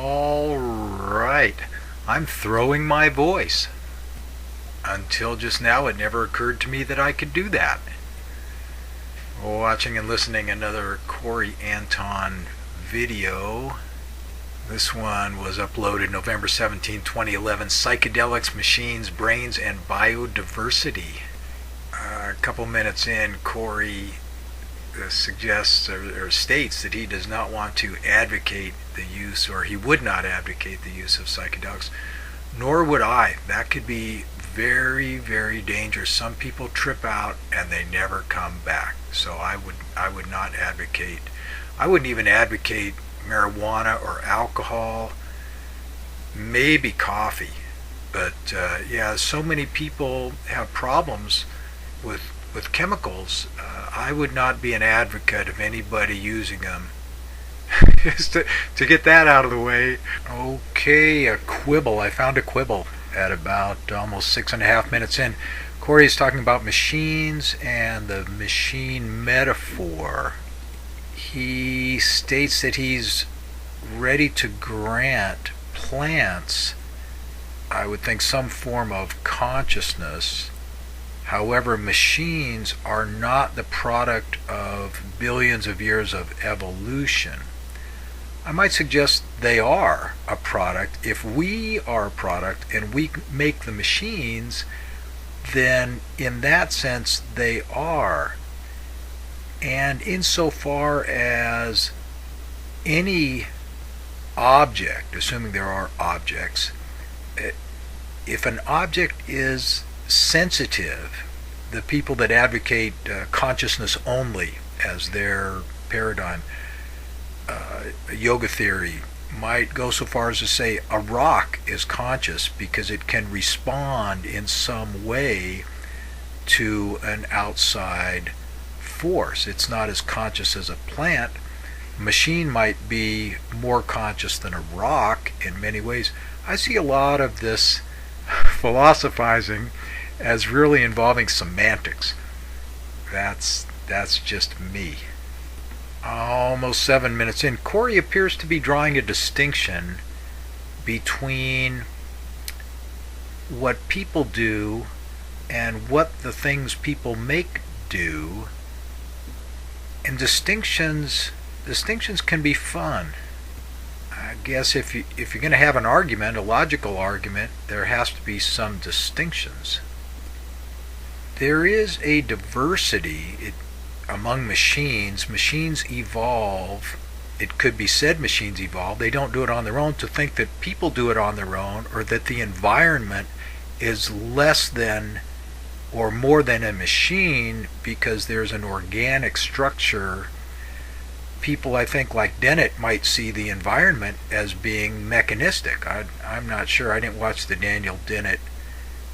All right. I'm throwing my voice. Until just now, it never occurred to me that I could do that. Watching and listening another Corey Anton video. This one was uploaded November 17, 2011. Psychedelics, Machines, Brains, and Biodiversity. A couple minutes in, Corey suggests or states that he does not want to advocate the use, or he would not advocate the use of psychedelics, nor would I. That could be very, very dangerous. Some people trip out and they never come back. So I would not advocate. I wouldn't even advocate marijuana or alcohol, maybe coffee. But yeah, so many people have problems with chemicals. I would not be an advocate of anybody using them. Just to get that out of the way. Okay, a quibble. I found a quibble at about almost 6.5 minutes in. Corey is talking about machines and the machine metaphor. He states that he's ready to grant plants, I would think, some form of consciousness. However, machines are not the product of billions of years of evolution. I might suggest they are a product. If we are a product and we make the machines, then in that sense they are. And insofar as any object, assuming there are objects, if an object is sensitive, the people that advocate consciousness only as their paradigm, yoga theory, might go so far as to say a rock is conscious because it can respond in some way to an outside force. It's not as conscious as a plant. A machine might be more conscious than a rock in many ways. I see a lot of this philosophizing as really involving semantics. That's just me. Almost 7 minutes in, Corey appears to be drawing a distinction between what people do and what the things people make do. And distinctions can be fun. I guess if you're going to have an argument, a logical argument, there has to be some distinctions. There is a diversity among machines. Machines evolve. It could be said machines evolve. They don't do it on their own. To think that people do it on their own, or that the environment is less than or more than a machine because there's an organic structure. People, I think, like Dennett, might see the environment as being mechanistic. I'm not sure. I didn't watch the Daniel Dennett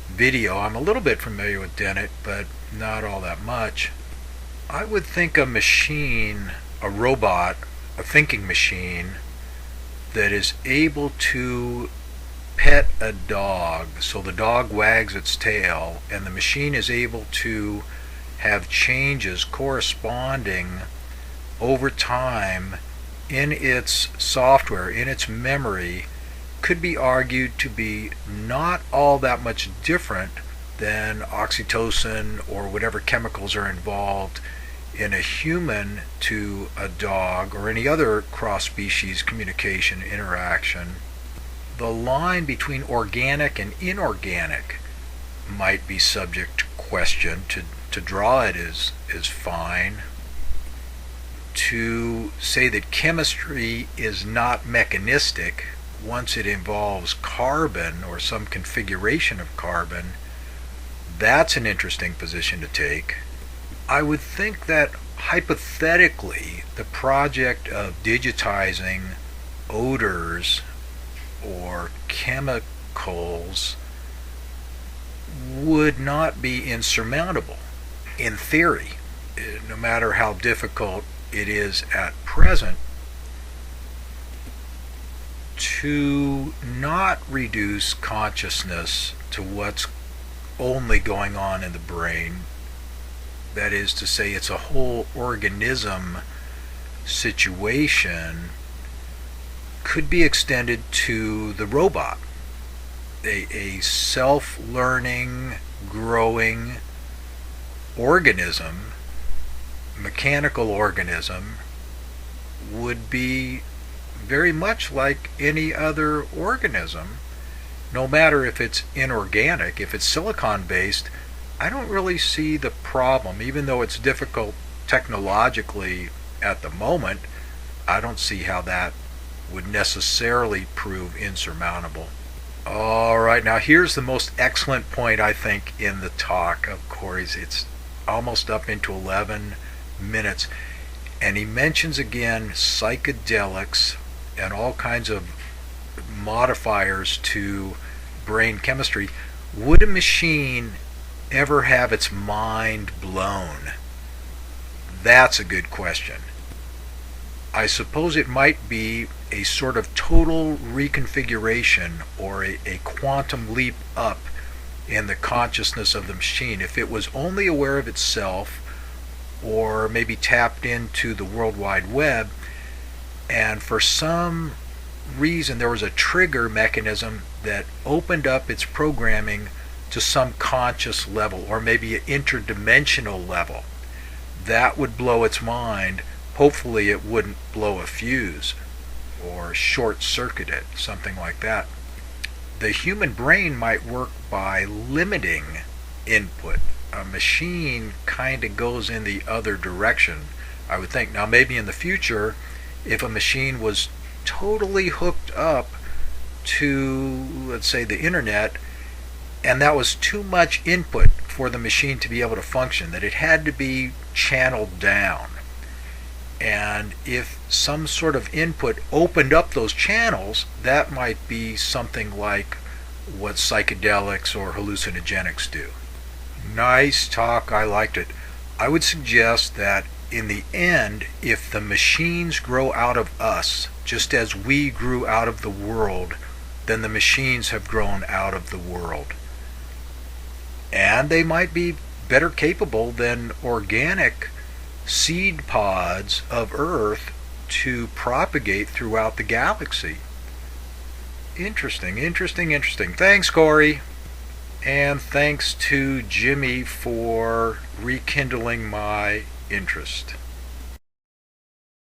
video. I'm a little bit familiar with Dennett, but not all that much. I would think a machine, a robot, a thinking machine that is able to pet a dog, so the dog wags its tail, and the machine is able to have changes corresponding over time in its software, in its memory, could be argued to be not all that much different than oxytocin or whatever chemicals are involved in a human to a dog or any other cross-species communication interaction. The line between organic and inorganic might be subject to question. To draw it is fine. To say that chemistry is not mechanistic once it involves carbon or some configuration of carbon, that's an interesting position to take. I would think that hypothetically the project of digitizing odors or chemicals would not be insurmountable in theory, no matter how difficult it is at present. To not reduce consciousness to what's only going on in the brain, that is to say, it's a whole organism situation, could be extended to the robot. A self-learning, growing organism, mechanical organism, would be very much like any other organism, no matter if it's inorganic. If it's silicon-based, I don't really see the problem. Even though it's difficult technologically at the moment, I don't see how that would necessarily prove insurmountable. All right, now here's the most excellent point, I think, in the talk of Corey's. It's almost up into 11 minutes. And he mentions again psychedelics and all kinds of modifiers to brain chemistry. Would a machine ever have its mind blown? That's a good question. I suppose it might be a sort of total reconfiguration or a quantum leap up in the consciousness of the machine. If it was only aware of itself, or maybe tapped into the World Wide Web, and for some reason there was a trigger mechanism that opened up its programming to some conscious level, or maybe an interdimensional level, that would blow its mind. Hopefully it wouldn't blow a fuse or short circuit it, something like that. The human brain might work by limiting input. A machine kind of goes in the other direction, I would think. Now maybe in the future, if a machine was totally hooked up to, let's say, the internet, and that was too much input for the machine to be able to function, that it had to be channeled down. And if some sort of input opened up those channels, that might be something like what psychedelics or hallucinogenics do. Nice talk, I liked it. I would suggest that in the end, if the machines grow out of us, just as we grew out of the world, then the machines have grown out of the world. And they might be better capable than organic seed pods of Earth to propagate throughout the galaxy. Interesting, interesting, interesting. Thanks, Corey. And thanks to Jimmy for rekindling my interest.